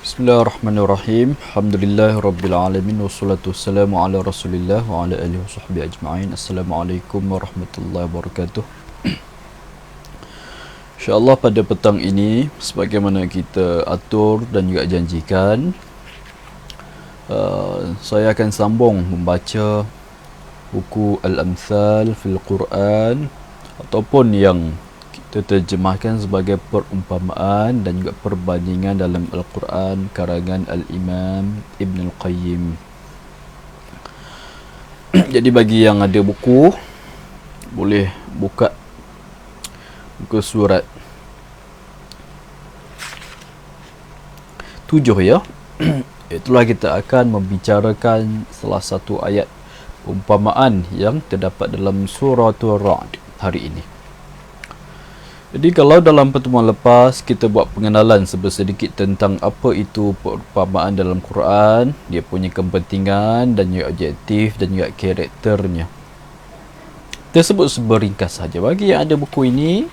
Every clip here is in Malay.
Bismillahirrahmanirrahim. Alhamdulillahirabbil wassalatu wassalamu ala Rasulillah wa ala alihi washabbihi ajma'in. Assalamualaikum warahmatullahi wabarakatuh. InsyaAllah pada petang ini, sebagaimana kita atur dan juga janjikan, saya akan sambung membaca buku Al-Amthal fil Quran, ataupun yang kita terjemahkan sebagai perumpamaan dan juga perbandingan dalam Al-Quran karangan Al-Imam Ibn Al-Qayyim. Jadi bagi yang ada buku, boleh buka muka surat 7 ya. Itulah kita akan membicarakan salah satu ayat umpamaan yang terdapat dalam suratul Ra'd hari ini. Jadi kalau dalam pertemuan lepas kita buat pengenalan sedikit tentang apa itu perumpamaan dalam Quran, dia punya kepentingan dan juga objektif dan juga karakternya. Tersebut seberingkas saja. Bagi yang ada buku ini,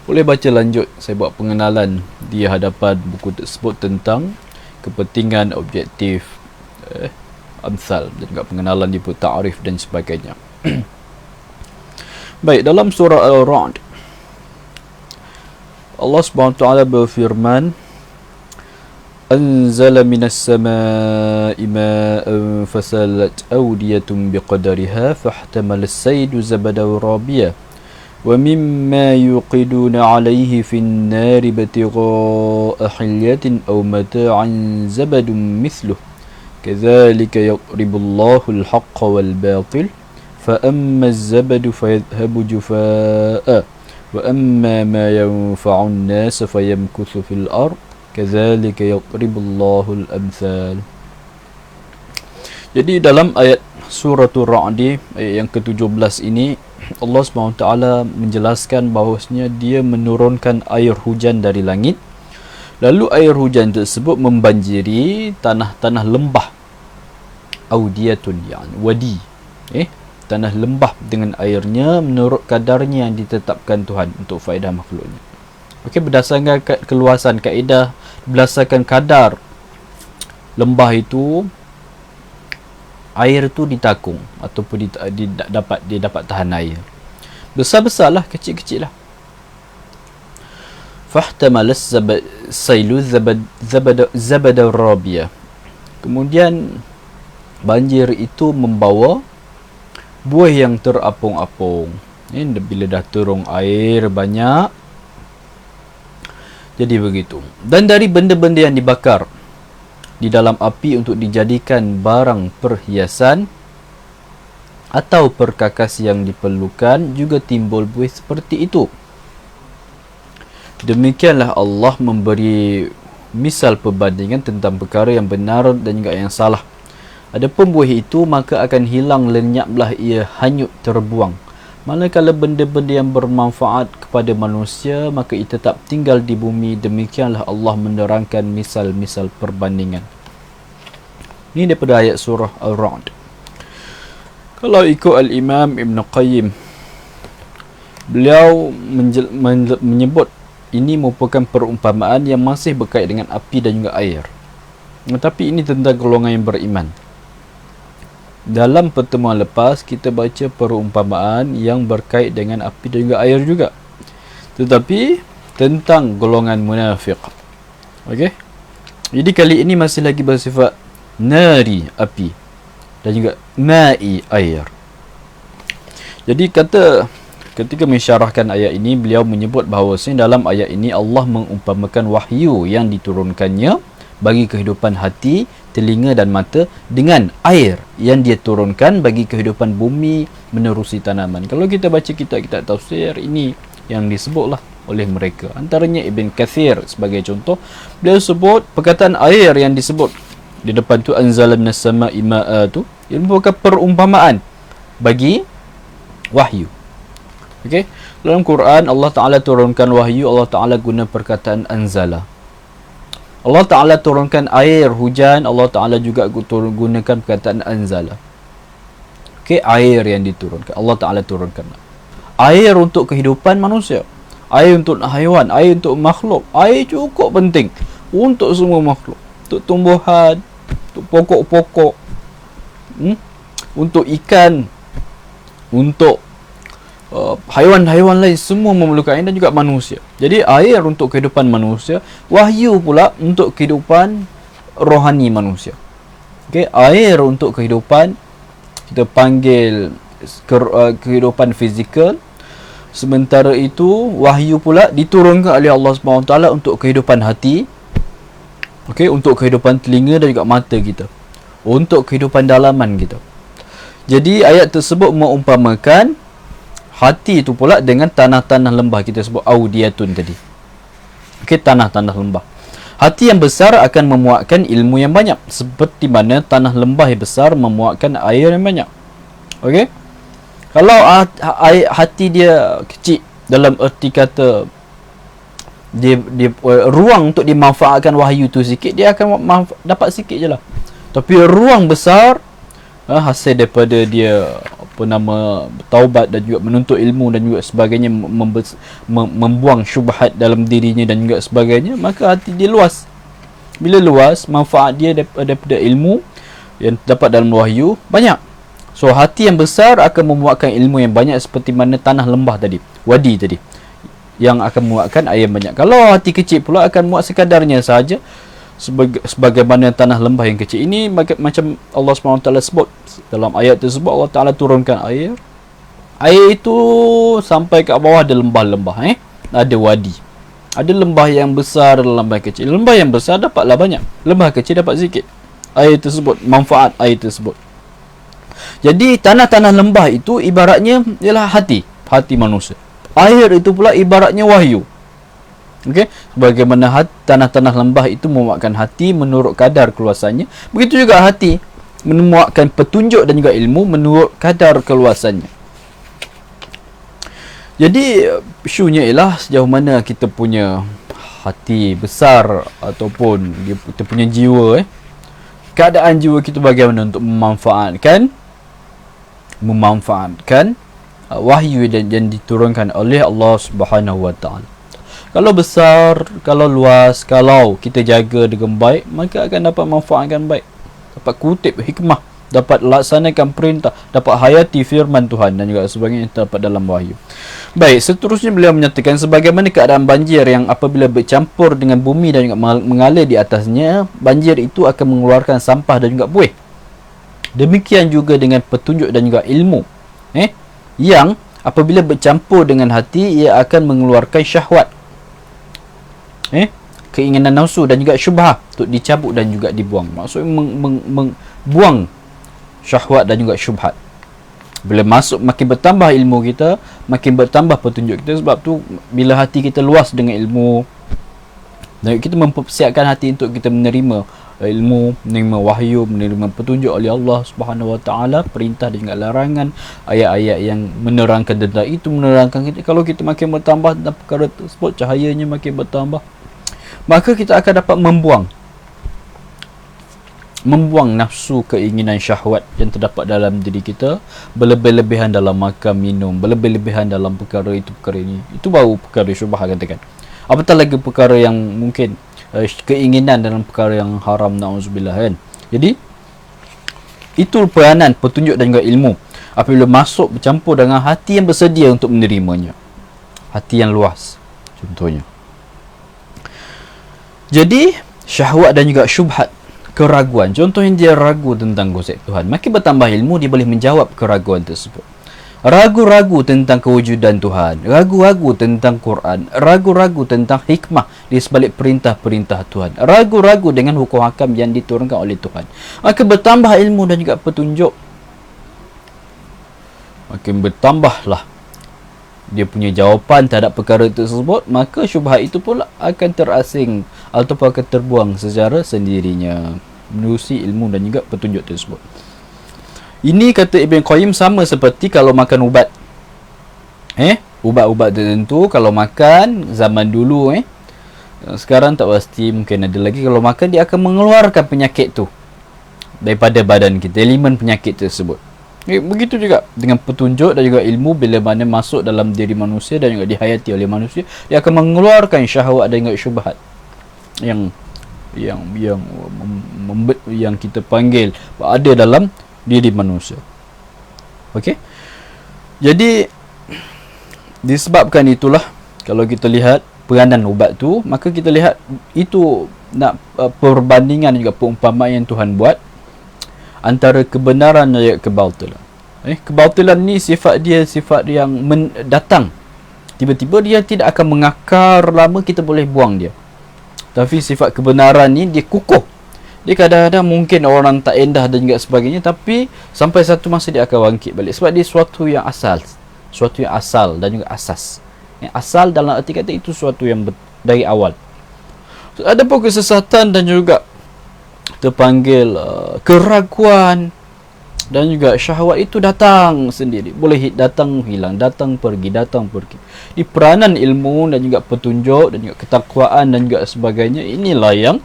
boleh baca lanjut. Saya buat pengenalan di hadapan buku tersebut tentang kepentingan, objektif, amsal dan juga pengenalan di ta'rif dan sebagainya. Baik, dalam surah Al-Ra'd Allah Subhanahu wa taala berfirman, anzala minas samaa'i ma'an fasalat awdiyatun biqadariha fahtamala as-saydu zabadan rabiya wa mimma yuqiduna 'alayhi fin nari batigha'a hilyatin aw mata'an zabadun mithluhu kadzalika yadribu Allahu al-haqqa wal batil fa amma az-zabadu fayadhhabu jufaa'a وَأَمَّا مَا يَنْفَعُ النَّاسَ فَيَمْكُثُ فِي الْأَرْضِ كَذَلِكَ يَضْرِبُ اللَّهُ الْأَمْثَالَ. Jadi dalam ayat suratul Ra'd ayat yang ke-17 ini, Allah SWT menjelaskan bahawasanya dia menurunkan air hujan dari langit, lalu air hujan tersebut membanjiri tanah-tanah lembah, audiyatun yani wadi, tanah lembah dengan airnya menurut kadarnya yang ditetapkan Tuhan untuk faedah makhluknya. Okey, berdasarkan keluasan kaedah, berdasarkan kadar lembah itu, air itu ditakung ataupun dia dapat tahan air. Besar-besarlah, kecil-kecil lah. Fahtamalas sailu zabada rabia. Kemudian banjir itu membawa buah yang terapung-apung. Bila dah turun air banyak, jadi begitu. Dan dari benda-benda yang dibakar di dalam api untuk dijadikan barang perhiasan atau perkakas yang diperlukan, juga timbul buah seperti itu. Demikianlah Allah memberi misal perbandingan tentang perkara yang benar dan juga yang salah. Adapun buah itu, maka akan hilang lenyaplah ia, hanyut terbuang. Manakala benda-benda yang bermanfaat kepada manusia, maka ia tetap tinggal di bumi. Demikianlah Allah menerangkan misal-misal perbandingan. Ini daripada ayat surah Al-Ra'd. Kalau ikut Al-Imam Ibn Qayyim, beliau menyebut ini merupakan perumpamaan yang masih berkait dengan api dan juga air. Tetapi ini tentang golongan yang beriman. Dalam pertemuan lepas kita baca perumpamaan yang berkait dengan api dan juga air juga, tetapi tentang golongan munafik. Okey, jadi kali ini masih lagi bersifat nari, api, dan juga ma'i, air. Jadi ketika mensyarahkan ayat ini, beliau menyebut bahawasanya dalam ayat ini Allah mengumpamakan wahyu yang diturunkannya bagi kehidupan hati, telinga dan mata dengan air yang dia turunkan bagi kehidupan bumi menerusi tanaman. Kalau kita baca kitab-kitab tafsir, ini yang disebutlah oleh mereka. Antaranya Ibn Kathir sebagai contoh, beliau sebut perkataan air yang disebut di depan tu, anzala minas sama'i ma'a, tu ia merupakan perumpamaan bagi wahyu. Okey, dalam Quran Allah Ta'ala turunkan wahyu, Allah Ta'ala guna perkataan anzala. Allah Ta'ala turunkan air hujan, Allah Ta'ala juga gunakan perkataan anzala. Okey, air yang diturunkan, Allah Ta'ala turunkan. Air untuk kehidupan manusia, air untuk haiwan, air untuk makhluk. Air cukup penting untuk semua makhluk. untuk tumbuhan, untuk pokok-pokok, untuk ikan, untuk haiwan-haiwan lain, semua memerlukan air, dan juga manusia. Jadi air untuk kehidupan manusia, wahyu pula untuk kehidupan rohani manusia. Okey, air untuk kehidupan, kita panggil kehidupan fizikal. Sementara itu wahyu pula diturunkan oleh Allah SWT untuk kehidupan hati. Okey, untuk kehidupan telinga dan juga mata kita, untuk kehidupan dalaman kita. Jadi ayat tersebut mengumpamakan hati itu pula dengan tanah-tanah lembah, kita sebut audiyatun tadi. Okey, tanah-tanah lembah. Hati yang besar akan memuatkan ilmu yang banyak, seperti mana tanah lembah yang besar memuatkan air yang banyak. Okey, kalau hati dia kecil, dalam erti kata dia ruang untuk dimanfaatkan wahyu tu sikit, dia akan dapat sikit je lah. Tapi ruang besar, hasil daripada dia taubat dan juga menuntut ilmu dan juga sebagainya, membuang syubhat dalam dirinya dan juga sebagainya, maka hati dia luas. Bila luas, manfaat dia daripada ilmu yang dapat dalam wahyu banyak. So hati yang besar akan memuatkan ilmu yang banyak, seperti mana tanah lembah tadi, wadi tadi, yang akan memuatkan air banyak. Kalau hati kecil pula akan muat sekadarnya sahaja, sebagaimana tanah lembah yang kecil ini. Macam Allah SWT sebut dalam ayat tersebut, Allah Ta'ala turunkan air. Air itu sampai ke bawah ada lembah-lembah, ada wadi, ada lembah yang besar, ada lembah kecil. Lembah yang besar dapatlah banyak, lembah kecil dapat sikit. Air tersebut, manfaat air tersebut. Jadi tanah-tanah lembah itu ibaratnya ialah hati manusia. Air itu pula ibaratnya wahyu. Okey, sebagaimana tanah-tanah lembah itu memuatkan hati menurut kadar keluasannya, begitu juga hati memuatkan petunjuk dan juga ilmu menurut kadar keluasannya. Jadi isunya ialah sejauh mana kita punya hati besar ataupun kita punya jiwa, keadaan jiwa kita bagaimana untuk memanfaatkan wahyu yang diturunkan oleh Allah Subhanahu Wa Taala. Kalau besar, kalau luas, kalau kita jaga dengan baik, maka akan dapat manfaatkan baik, dapat kutip hikmah, dapat laksanakan perintah, dapat hayati firman Tuhan dan juga sebagainya yang terdapat dalam wahyu. Baik, seterusnya beliau menyatakan sebagaimana keadaan banjir yang apabila bercampur dengan bumi dan juga mengalir di atasnya, banjir itu akan mengeluarkan sampah dan juga buih. Demikian juga dengan petunjuk dan juga ilmu, yang apabila bercampur dengan hati, ia akan mengeluarkan syahwat, keinginan nafsu dan juga syubhah, untuk dicabut dan juga dibuang. Maksudnya buang syahwat dan juga syubhat. Bila masuk, makin bertambah ilmu kita, makin bertambah petunjuk kita. Sebab tu bila hati kita luas dengan ilmu, dan kita mempersiapkan hati untuk kita menerima ilmu, menerima wahyu, menerima petunjuk oleh Allah Subhanahu Wa Taala, perintah dan juga larangan, ayat-ayat yang menerangkan tentang itu, menerangkan kita. Kalau kita makin bertambah dalam perkara tersebut, cahayanya makin bertambah, maka kita akan dapat membuang nafsu, keinginan syahwat yang terdapat dalam diri kita, berlebih-lebihan dalam makan minum, berlebih-lebihan dalam perkara itu, perkara ini. Itu baru perkara syubhah, katakan. Apatah lagi perkara yang mungkin keinginan dalam perkara yang haram, na'udzubillah, kan. Jadi itu peranan petunjuk dan juga ilmu apabila masuk bercampur dengan hati yang bersedia untuk menerimanya, hati yang luas contohnya. Jadi syahwat dan juga syubhat, keraguan, contohnya dia ragu tentang konsep Tuhan, makin bertambah ilmu dia boleh menjawab keraguan tersebut. Ragu-ragu tentang kewujudan Tuhan, ragu-ragu tentang Quran, ragu-ragu tentang hikmah di sebalik perintah-perintah Tuhan, ragu-ragu dengan hukum hakam yang diturunkan oleh Tuhan, maka bertambah ilmu dan juga petunjuk, makin bertambahlah dia punya jawapan terhadap perkara tersebut, maka syubhat itu pula akan terasing ataupun akan terbuang secara sendirinya menerusi ilmu dan juga petunjuk tersebut. Ini kata Ibn Qayyim sama seperti kalau makan ubat. Ubat-ubat tertentu kalau makan zaman dulu, sekarang tak pasti, mungkin ada lagi, kalau makan dia akan mengeluarkan penyakit tu daripada badan kita, elemen penyakit tersebut. Begitu juga dengan petunjuk dan juga ilmu, bila mana masuk dalam diri manusia dan juga dihayati oleh manusia, dia akan mengeluarkan syahwat dan juga syubhat yang yang kita panggil ada dalam diri manusia. Okey. Jadi disebabkan itulah kalau kita lihat peranan ubat tu, maka kita lihat itu nak perbandingan juga perumpamaan yang Tuhan buat antara kebenaran dan kebatilan. Kebatilan ni sifat yang datang. Tiba-tiba dia tidak akan mengakar lama, kita boleh buang dia. Tapi sifat kebenaran ni dia kukuh. Dia kadang-kadang mungkin orang tak endah dan juga sebagainya, tapi sampai satu masa dia akan bangkit balik. Sebab dia suatu yang asal. Suatu yang asal dan juga asas. Asal dalam arti kata itu suatu yang dari awal. Ada pun kesesatan dan juga terpanggil keraguan dan juga syahwat itu datang sendiri. Boleh datang hilang, datang pergi. Di peranan ilmu dan juga petunjuk dan juga ketakwaan dan juga sebagainya, inilah yang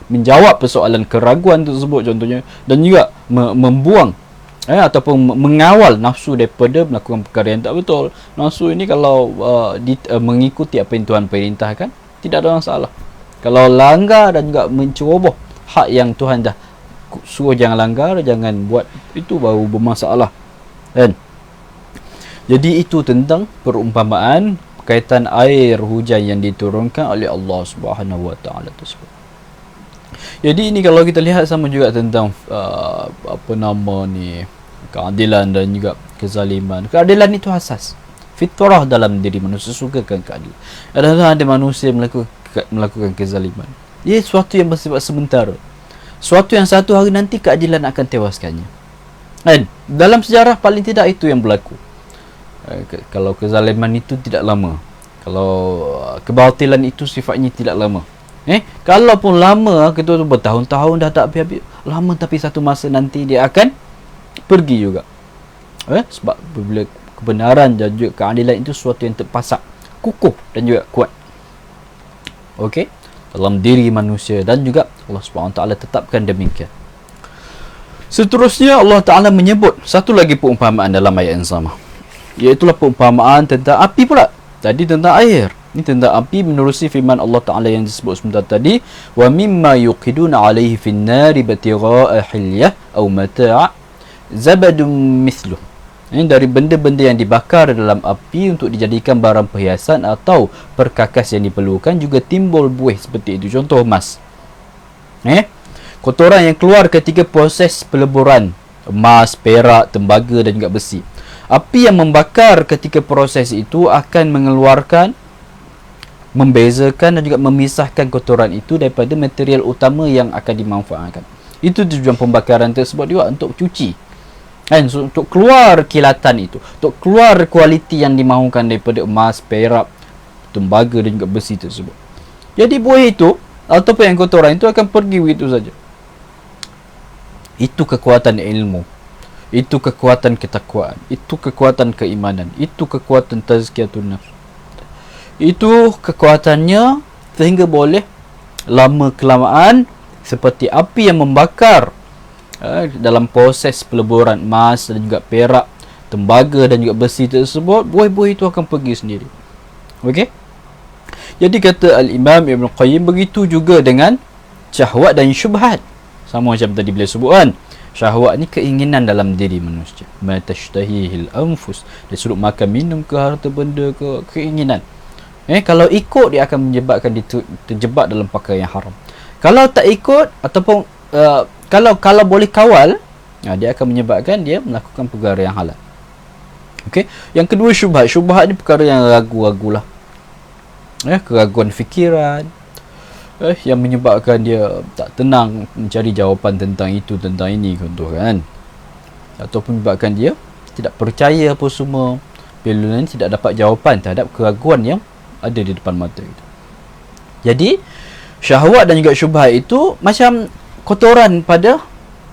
menjawab persoalan keraguan tersebut contohnya, dan juga membuang ataupun mengawal nafsu daripada melakukan perkara yang tak betul. Nafsu ini kalau mengikuti apa yang Tuhan perintahkan, tidak ada masalah. Kalau langgar dan juga menceroboh hak yang Tuhan dah suruh jangan langgar, jangan buat, itu baru bermasalah, kan? Jadi itu tentang perumpamaan berkaitan air hujan yang diturunkan oleh Allah Subhanahu Wa Taala tersebut. Jadi ini kalau kita lihat sama juga tentang keadilan dan juga kezaliman. Keadilan itu asas fitrah dalam diri manusia, sukakan keadilan. Ada manusia melakukan kezaliman. Ia sesuatu yang bersifat sementara. Suatu yang satu hari nanti keadilan akan tewaskannya. Dan dalam sejarah paling tidak itu yang berlaku. Kalau kezaliman itu tidak lama. Kalau kebatilan itu sifatnya tidak lama. Kalaupun lama, kita tu bertahun-tahun dah tak habis-habis. Lama tapi satu masa nanti dia akan pergi juga. Sebab bila kebenaran dan juga keadilan itu sesuatu yang terpasak, kukuh dan juga kuat. Okey? Dalam diri manusia, dan juga Allah SWT tetapkan demikian. Seterusnya Allah Ta'ala menyebut satu lagi perumpamaan dalam ayat yang sama, iaitulah perumpamaan tentang api pula. Tadi tentang air, ini tentang api menerusi firman Allah Ta'ala yang disebut sebentar tadi, wa mimma yuqiduna alaihi fin nari batigha'a hilyah aw mata' zabadun mithluh. Ini dari benda-benda yang dibakar dalam api untuk dijadikan barang perhiasan atau perkakas yang diperlukan, juga timbul buih seperti itu. Contoh emas. Kotoran yang keluar ketika proses peleburan emas, perak, tembaga dan juga besi. Api yang membakar ketika proses itu akan mengeluarkan, membezakan dan juga memisahkan kotoran itu daripada material utama yang akan dimanfaatkan. Itu tujuan pembakaran tersebut juga, untuk cuci. Untuk keluar kilatan itu, untuk keluar kualiti yang dimahukan daripada emas, perak, tembaga dan juga besi tersebut. Jadi buih itu ataupun yang kotoran itu akan pergi begitu saja. Itu kekuatan ilmu, itu kekuatan ketakwaan, itu kekuatan keimanan, itu kekuatan tazkiyatun nafs. Itu kekuatannya sehingga boleh lama kelamaan seperti api yang membakar dalam proses peleburan emas dan juga perak, tembaga dan juga besi tersebut, buih-buih itu akan pergi sendiri. Okey? Jadi kata Al-Imam Ibn Qayyim, begitu juga dengan syahwat dan syubhat. Sama macam tadi beliau sebut kan, syahwat ni keinginan dalam diri manusia, ma tashtahihil anfus, dia suruh makan minum ke, harta benda ke, keinginan. Kalau ikut, dia akan menyebabkan dia terjebak dalam perkara yang haram. Kalau tak ikut ataupun kalau boleh kawal, dia akan menyebabkan dia melakukan perkara yang halal. Okey. Yang kedua syubhat. Syubhat ni perkara yang ragu-ragulah. Keraguan fikiran, yang menyebabkan dia tak tenang mencari jawapan tentang itu, tentang ini, contoh kan. Ataupun menyebabkan dia tidak percaya apa semua, bila nanti tidak dapat jawapan terhadap keraguan yang ada di depan mata itu. Jadi syahwat dan juga syubhat itu macam kotoran pada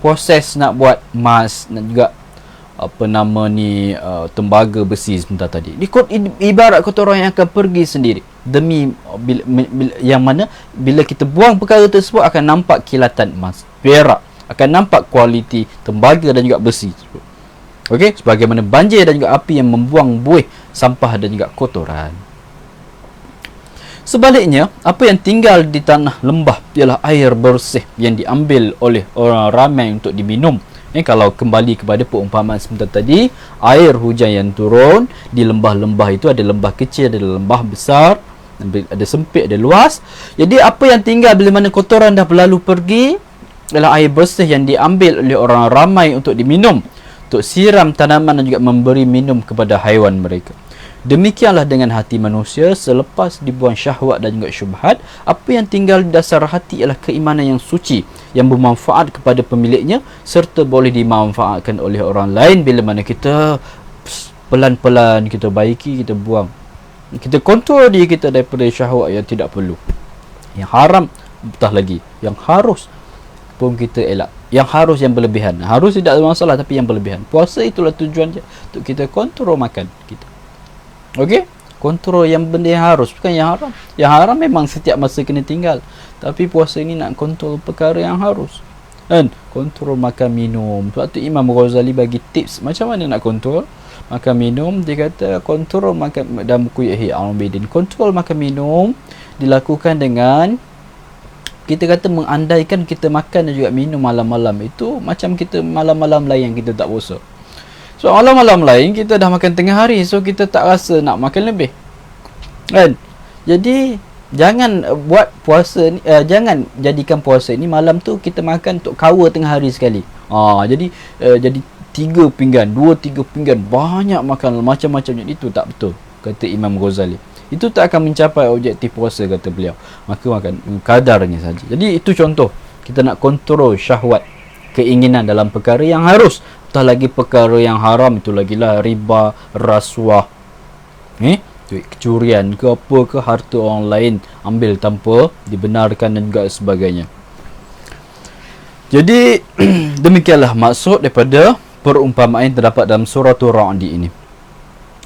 proses nak buat emas dan juga tembaga besi sebentar tadi. Ibarat kotoran yang akan pergi sendiri demi yang mana bila kita buang perkara tersebut akan nampak kilatan emas, perak, akan nampak kualiti tembaga dan juga besi tersebut. Okey, sebagaimana banjir dan juga api yang membuang buih, sampah dan juga kotoran. Sebaliknya, apa yang tinggal di tanah lembah ialah air bersih yang diambil oleh orang ramai untuk diminum. Kalau kembali kepada perumpamaan sebentar tadi, air hujan yang turun di lembah-lembah itu, ada lembah kecil, ada lembah besar, ada sempit, ada luas. Jadi apa yang tinggal bila mana kotoran dah berlalu pergi ialah air bersih yang diambil oleh orang ramai untuk diminum, untuk siram tanaman dan juga memberi minum kepada haiwan mereka. Demikianlah dengan hati manusia, selepas dibuang syahwat dan juga syubhat, apa yang tinggal di dasar hati ialah keimanan yang suci, yang bermanfaat kepada pemiliknya, serta boleh dimanfaatkan oleh orang lain bila mana kita pelan-pelan kita baiki, kita buang, kita kontrol diri kita daripada syahwat yang tidak perlu, yang haram, betah lagi, yang harus pun kita elak, yang harus, yang berlebihan. Harus tidak ada masalah, tapi yang berlebihan. Puasa itulah tujuannya, untuk kita kontrol makan kita. Okey, kontrol yang benda yang harus, bukan yang haram. Yang haram memang setiap masa kena tinggal, tapi puasa ini nak kontrol perkara yang harus, kan? Kontrol makan minum. Sebab tu Imam Ghazali bagi tips macam mana nak kontrol makan minum. Dia kata kontrol makan, dalam buku Ihya Ulumuddin, kontrol makan minum dilakukan dengan kita kata mengandaikan kita makan dan juga minum malam-malam itu macam kita malam-malam lain yang kita tak puasa. So malam-malam lain kita dah makan tengah hari, so kita tak rasa nak makan lebih, kan? Jadi jangan buat puasa ni, jangan jadikan puasa ni malam tu kita makan untuk cover tengah hari sekali. Jadi 3 pinggan, 2-3 pinggan, banyak makan macam-macam. Itu tak betul, kata Imam Ghazali. Itu tak akan mencapai objektif puasa, kata beliau. Maka makan kadarnya saja. Jadi itu contoh kita nak kontrol syahwat, keinginan dalam perkara yang harus. Tak lagi perkara yang haram, itu lagilah riba, rasuah, kecurian ke apa ke, harta orang lain ambil tanpa dibenarkan dan juga sebagainya. Jadi demikianlah maksud daripada perumpamaan yang terdapat dalam surah Ar-Ra'd ini.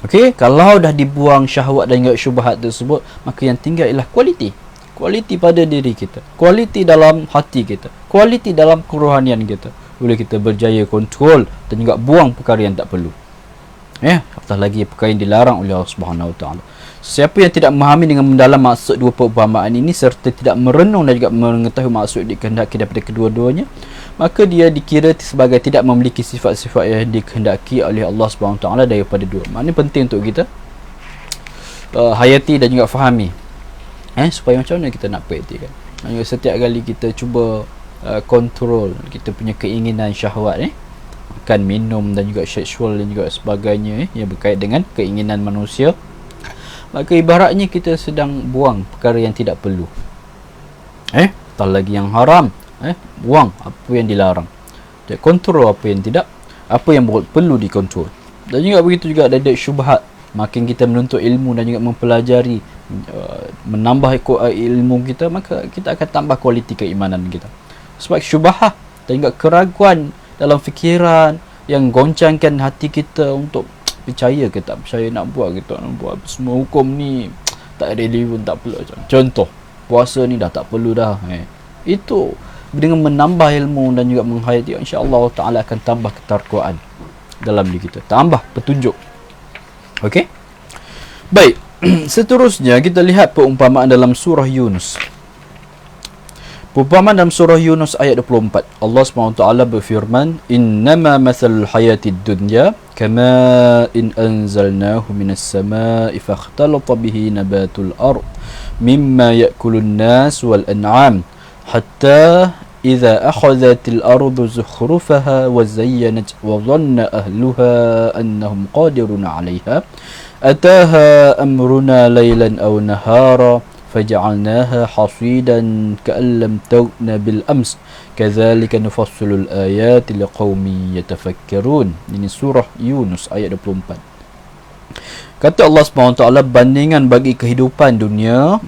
Okey, kalau dah dibuang syahwat dan juga syubhat tersebut, maka yang tinggal ialah kualiti. Kualiti pada diri kita, kualiti dalam hati kita, kualiti dalam kerohanian kita. Boleh kita berjaya kontrol dan juga buang perkara yang tak perlu. Apatah lagi perkara yang dilarang oleh Allah Subhanahu Wa Taala. Siapa yang tidak memahami dengan mendalam maksud dua perumpamaan ini serta tidak merenung dan juga mengetahui maksud dikehendaki daripada kedua-duanya, maka dia dikira sebagai tidak memiliki sifat-sifat yang dikehendaki oleh Allah Subhanahu Wa Taala daripada dua. Maknanya penting untuk kita hayati dan juga fahami, supaya macam mana kita nak praktikkan. Setiap kali kita cuba kontrol kita punya keinginan syahwat, makan, minum dan juga seksual dan juga sebagainya, yang berkait dengan keinginan manusia, maka ibaratnya kita sedang buang perkara yang tidak perlu, tak lagi yang haram, buang apa yang dilarang, jadi kontrol apa yang tidak, apa yang perlu dikontrol. Dan juga begitu juga ada syubhat. Makin kita menuntut ilmu dan juga mempelajari, menambah ilmu kita, maka kita akan tambah kualiti keimanan kita. Sebab syubhat dan juga keraguan dalam fikiran yang goncangkan hati kita untuk percaya ke tak percaya, nak buat ke tak nak buat, semua hukum ni tak relevan, tak perlu. Contoh, puasa ni dah tak perlu dah. Itu dengan menambah ilmu dan juga menghayati, insya-Allah Taala akan tambah ketakwaan dalam diri kita, tambah petunjuk. Okey? Baik, seterusnya kita lihat perumpamaan dalam surah Yunus. Perumpamaan dalam surah Yunus ayat 24. Allah SWT berfirman, "Innama mathalul hayatid dunya kama in anzalnahu minas sama'i fakhtalata bihi nabatul ard mimma ya'kulun nas wal an'am hatta idza akhadhatil ardu zukhrufaha wa zayyanat wa dhanna ahluha annahum qadirun 'alayha ataha amruna laylan aw nahara فجعلناها حصيدا كأن لم تغن بالأمس كذلك نفصل الآيات لقوم يتفكرون." Ini surah Yunus ayat 24. Kata Allah SWT, bandingan bagi kehidupan dunia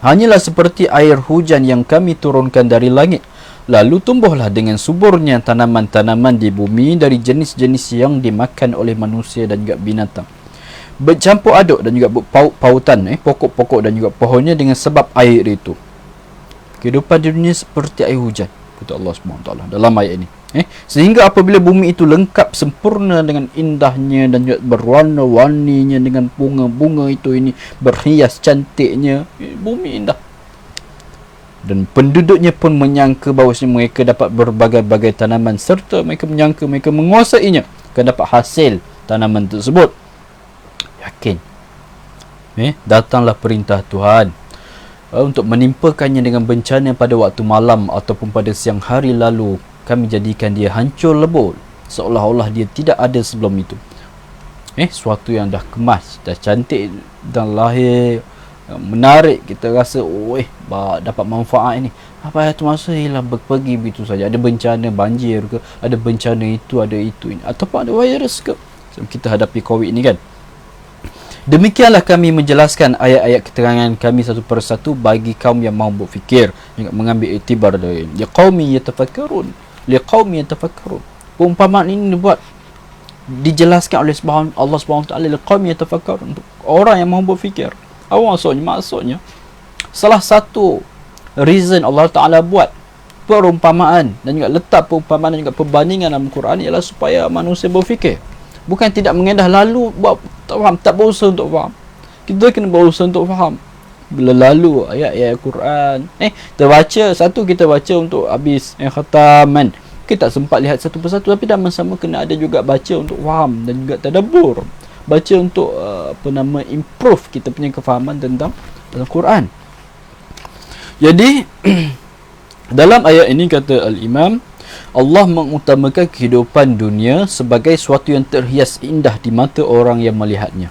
hanyalah seperti air hujan yang kami turunkan dari langit, lalu tumbuhlah dengan suburnya tanaman-tanaman di bumi dari jenis-jenis yang dimakan oleh manusia dan juga binatang, bercampur aduk dan juga pautan pokok-pokok dan juga pohonnya dengan sebab air itu. Kehidupan di dunia seperti air hujan, kata Allah SWT dalam ayat ini. Sehingga apabila bumi itu lengkap sempurna dengan indahnya dan juga berwarna-warninya dengan bunga-bunga itu ini berhias cantiknya, bumi indah. Dan penduduknya pun menyangka bahawa mereka dapat berbagai-bagai tanaman serta mereka menyangka mereka menguasainya akan dapat hasil tanaman tersebut. Yakin. Datanglah perintah Tuhan untuk menimpakannya dengan bencana pada waktu malam ataupun pada siang hari, lalu kami jadikan dia hancur lebur seolah-olah dia tidak ada sebelum itu. Suatu yang dah kemas, dah cantik dan lahir, menarik, kita rasa dapat manfaat ni. Apa tu masa hilang pergi begitu saja. Ada bencana banjir ke, ada bencana itu, ada itu ini, ataupun ada virus ke, macam kita hadapi COVID ni kan. Demikianlah kami menjelaskan ayat-ayat keterangan kami satu persatu bagi kaum yang mahu berfikir, yang mengambil iktibar dari liqaumin yatafakkarun, Perumpamaan ini dibuat, dijelaskan oleh Allah Subhanahu Wa Taala liqaumin yatafakkarun, untuk orang yang mahu berfikir. Apa maksudnya? Salah satu reason Allah Ta'ala buat perumpamaan dan juga letak perumpamaan dan juga perbandingan dalam Quran ialah supaya manusia berfikir. Bukan tidak mengedah lalu buat tak faham, tak berusaha untuk faham. Kita kena berusaha untuk faham. Bila lalu ayat-ayat Quran, kita baca untuk habis khataman. Kita tak sempat lihat satu persatu, tapi dah sama kena ada juga baca untuk faham dan juga tadabbur. Baca untuk improve kita punya kefahaman tentang Quran. Jadi dalam ayat ini kata Al-Imam, Allah mengutamakan kehidupan dunia sebagai sesuatu yang terhias indah di mata orang yang melihatnya.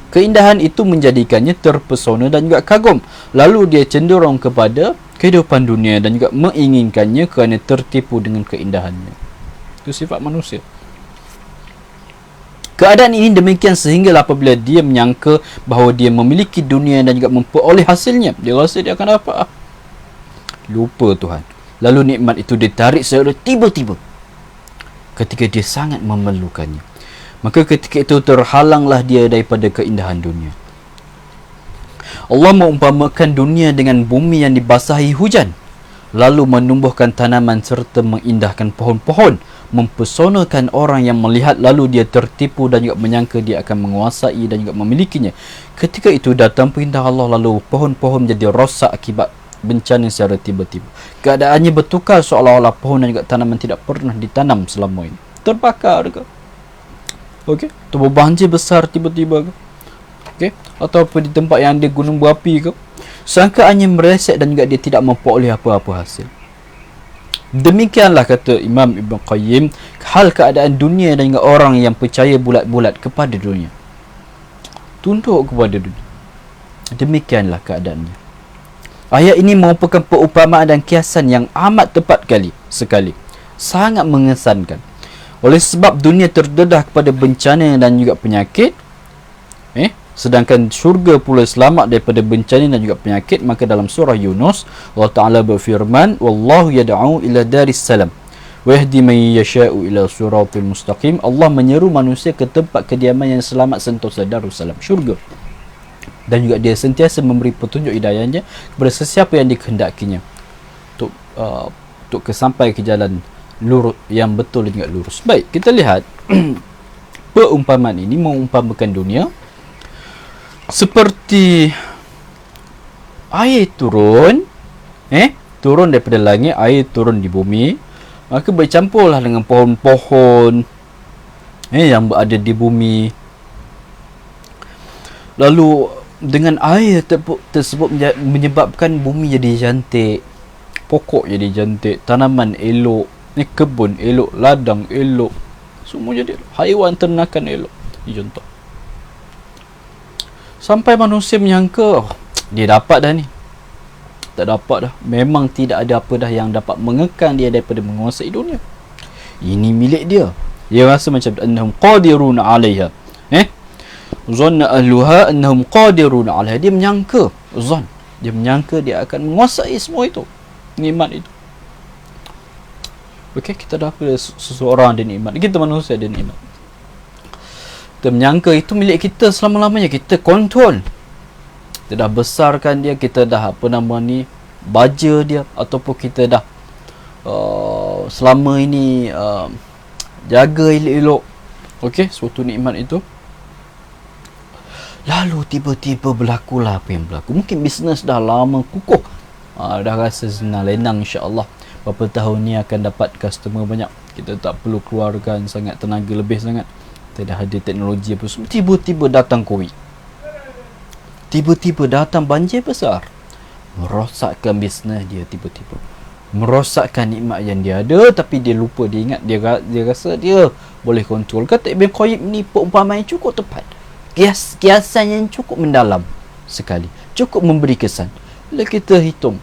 Keindahan itu menjadikannya terpesona dan juga kagum. Lalu dia cenderung kepada kehidupan dunia dan juga menginginkannya kerana tertipu dengan keindahannya. Itu sifat manusia. Keadaan ini demikian sehinggalah apabila dia menyangka bahawa dia memiliki dunia dan juga memperoleh hasilnya, dia rasa dia akan dapat. Lupa Tuhan. Lalu nikmat itu ditarik secara tiba-tiba ketika dia sangat memerlukannya. Maka ketika itu terhalanglah dia daripada keindahan dunia. Allah mengumpamakan dunia dengan bumi yang dibasahi hujan, lalu menumbuhkan tanaman serta mengindahkan pohon-pohon, mempesonakan orang yang melihat, lalu dia tertipu dan juga menyangka dia akan menguasai dan juga memilikinya. Ketika itu datang perintah Allah, lalu pohon-pohon menjadi rosak akibat bencana secara tiba-tiba. Keadaannya bertukar seolah-olah pohon dan juga tanaman tidak pernah ditanam selama ini. Terbakar ke? Okey, atau berbanjir besar tiba-tiba ke? Okey, ataupun di tempat yang ada gunung berapi ke? Sangkaannya mereset dan juga dia tidak memperoleh apa-apa hasil. Demikianlah kata Imam Ibn Qayyim hal keadaan dunia dan juga orang yang percaya bulat-bulat kepada dunia, tunduk kepada dunia. Demikianlah keadaannya. Ayat ini merupakan perumpamaan dan kiasan yang amat tepat sekali, sangat mengesankan. Oleh sebab dunia terdedah kepada bencana dan juga penyakit, sedangkan syurga pula selamat daripada bencana dan juga penyakit, maka dalam surah Yunus Allah Ta'ala berfirman, wallahu yad'u ila daris salam wa yahdi man yasha'u ila siratil mustaqim. Allah menyeru manusia ke tempat kediaman yang selamat sentosa, Darussalam, syurga. Dan juga dia sentiasa memberi petunjuk hidayahnya kepada sesiapa yang dikehendakinya untuk sampai ke jalan lurus yang betul dan juga lurus. Baik, kita lihat perumpamaan ini mengumpamakan dunia seperti air turun, turun daripada langit, air turun di bumi, maka bercampurlah dengan pohon-pohon yang berada di bumi. Lalu dengan air tersebut menyebabkan bumi jadi cantik, pokok jadi cantik, tanaman elok, kebun elok, ladang elok, semua jadi elok, haiwan ternakan elok. Ini contoh. Sampai manusia menyangka dia dapat dah ni. Tak dapat dah. Memang tidak ada apa dah yang dapat mengekang dia daripada menguasai dunia. Ini milik dia. Dia rasa macam annahum qadiruna 'alaiha. Zanna ahluha annahum qadiruna 'alaiha. Dia menyangka, dia menyangka dia akan menguasai semua itu, nikmat itu. Okey, kita dah ada seseorang ada nikmat. Kita manusia ada nikmat. Kita menyangka itu milik kita selama-lamanya. Kita kontrol. Kita dah besarkan dia, kita dah baja dia, ataupun kita dah selama ini jaga elok-elok, okey, suatu nikmat itu, lalu tiba-tiba berlakulah apa yang berlaku. Mungkin bisnes dah lama kukuh, dah rasa senang lenang, insya-Allah berapa tahun ni akan dapat customer banyak, kita tak perlu keluarkan sangat tenaga lebih sangat, kita dah ada teknologi apa semua. Tiba-tiba datang Covid, tiba-tiba datang banjir besar, merosakkan bisnes dia, tiba-tiba merosakkan nikmat yang dia ada. Tapi dia lupa, dia ingat, dia rasa dia boleh kontrol. Kata Ibn Qayyim ni perumpamaan yang cukup tepat, kiasan yang cukup mendalam sekali, cukup memberi kesan. Bila kita hitung,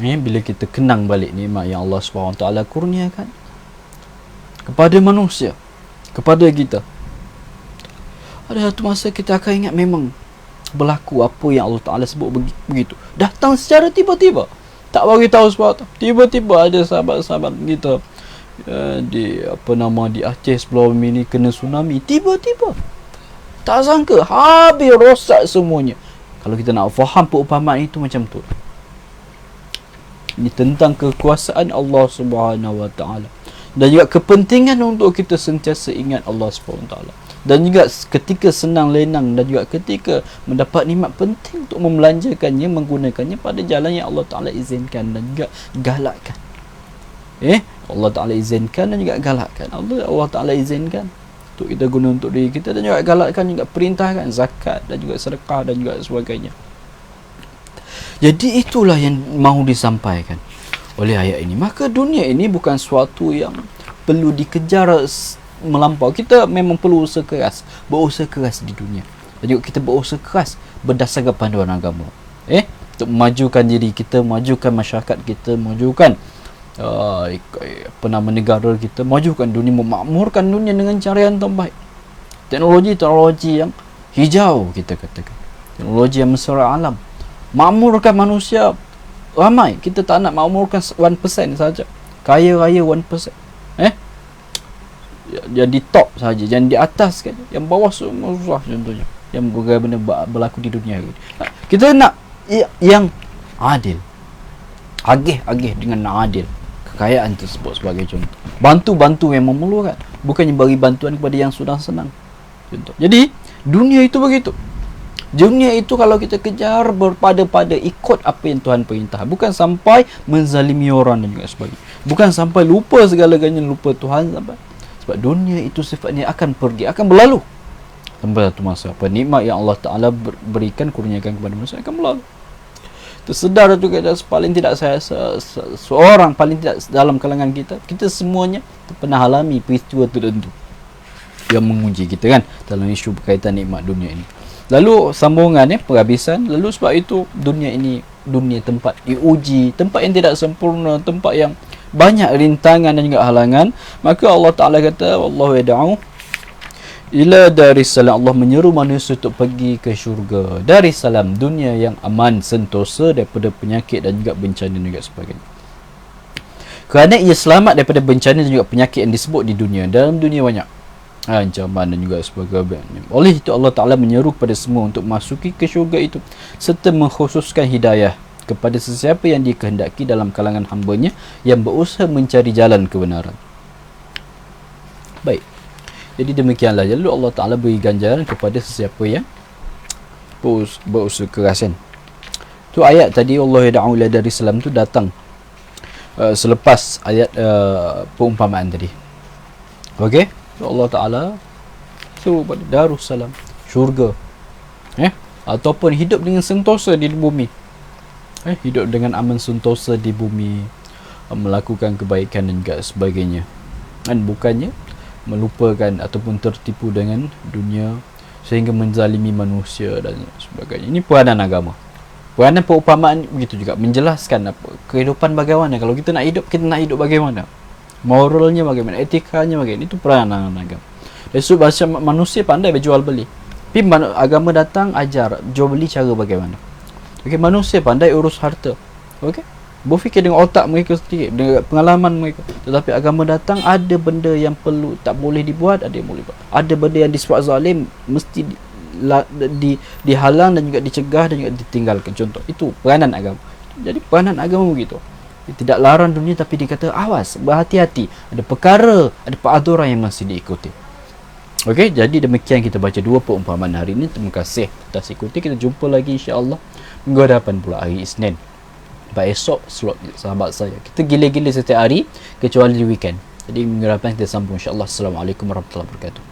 bila kita kenang balik nikmat yang Allah SWT kurniakan kepada manusia, kepada kita, ada satu masa kita akan ingat memang berlaku apa yang Allah Ta'ala sebut begitu. Datang secara tiba-tiba, tak bagi tahu sebab tiba-tiba ada sahabat-sahabat kita di Aceh sebelum ini kena tsunami, tiba-tiba tak sangka habis, rosak semuanya. Kalau kita nak faham perumpamaan itu macam tu, ini tentang kekuasaan Allah Subhanahu Wa Taala, dan juga kepentingan untuk kita sentiasa ingat Allah Subhanahu Wa Taala. Dan juga ketika senang lenang, dan juga ketika mendapat nikmat, penting untuk membelanjakannya, menggunakannya pada jalan yang Allah Ta'ala izinkan dan juga galakkan. Allah Ta'ala izinkan dan juga galakkan. Allah Ta'ala izinkan untuk kita guna untuk diri kita, dan juga galakkan, juga perintahkan zakat dan juga sedekah dan juga sebagainya. Jadi itulah yang mahu disampaikan oleh ayat ini. Maka dunia ini bukan suatu yang perlu dikejar melampau. Kita memang perlu usaha keras, berusaha keras di dunia, dan juga kita berusaha keras berdasarkan panduan agama, untuk memajukan diri kita, memajukan masyarakat kita, memajukan negara kita, memajukan dunia, memakmurkan dunia dengan cara yang terbaik. Teknologi yang hijau, kita katakan teknologi yang mesra alam, makmurkan manusia ramai. Kita tak nak makmurkan 1% saja, kaya raya 1%, yang di top saja, yang di atas kan, yang bawah semua susah. Contohnya yang benda berlaku di dunia ini, kita nak yang adil, agih dengan adil kekayaan tersebut sebagai contoh. Bantu yang memerlukan, bukannya bagi bantuan kepada yang sudah senang, contoh. Jadi dunia itu begitu. Dunia itu kalau kita kejar berpada-pada ikut apa yang Tuhan perintah, bukan sampai menzalimi orang dan juga sebagainya, bukan sampai lupa segala-galanya, lupa Tuhan sampai. Sebab dunia itu sifatnya akan pergi, akan berlalu. Sampai satu masa nikmat yang Allah Ta'ala berikan, kurniakan kepada manusia akan berlalu. Tersedar itu kata, paling tidak saya seorang, paling tidak dalam kalangan kita semuanya pernah alami peristiwa tertentu yang menguji kita kan, dalam isu berkaitan nikmat dunia ini. Lalu sambungannya penghabisan. Lalu sebab itu dunia ini dunia tempat diuji, tempat yang tidak sempurna, tempat yang banyak rintangan dan juga halangan. Maka Allah Ta'ala kata, wallahu yad'u ila darissalam, Allah menyeru manusia untuk pergi ke syurga. Darissalam, dunia yang aman, sentosa daripada penyakit dan juga bencana dan juga sebagainya. Kerana ia selamat daripada bencana dan juga penyakit yang disebut di dunia. Dalam dunia banyak ancaman dan juga sebagainya. Oleh itu Allah Ta'ala menyeru kepada semua untuk masuki ke syurga itu, serta mengkhususkan hidayah kepada sesiapa yang dikehendaki dalam kalangan hamba-Nya yang berusaha mencari jalan kebenaran. Baik, jadi demikianlah, lalu Allah Ta'ala beri ganjaran kepada sesiapa yang berusaha keras kan. Tu ayat tadi, Allah yad'u ila darissalam tu datang selepas ayat perumpamaan tadi. Okey, Allah Ta'ala suruh pada Darussalam, syurga, ataupun hidup dengan sentosa di bumi, hidup dengan aman sentosa di bumi, melakukan kebaikan dan juga sebagainya, dan bukannya melupakan ataupun tertipu dengan dunia sehingga menzalimi manusia dan sebagainya. Ini peranan agama, peranan perumpamaan begitu juga, menjelaskan apa kehidupan bagaimana. Kalau kita nak hidup bagaimana, moralnya bagaimana, etikanya bagaimana. Itu peranan agama. Dari sudut bahasa manusia pandai berjual beli, tapi agama datang ajar jual beli cara bagaimana. Okey, manusia pandai urus harta, okey, berfikir dengan otak mereka sendiri, dengan pengalaman mereka. Tetapi agama datang, ada benda yang perlu tak boleh dibuat, ada yang boleh buat. Ada benda yang disebut zalim mesti dihalang dan juga dicegah dan juga ditinggalkan. Contoh, itu peranan agama. Jadi peranan agama begitu. Tidak larang dunia, tapi dikata awas, berhati-hati, ada perkara, ada peraturan yang masih diikuti. Okey, jadi demikian kita baca dua perumpamaan hari ini. Terima kasih atas ikuti. Kita jumpa lagi insya-Allah minggu hadapan pula, hari Isnin. Esok slot sahabat saya. Kita gila-gila setiap hari kecuali di weekend. Jadi minggu hadapan kita sambung insya-Allah. Assalamualaikum warahmatullahi wabarakatuh.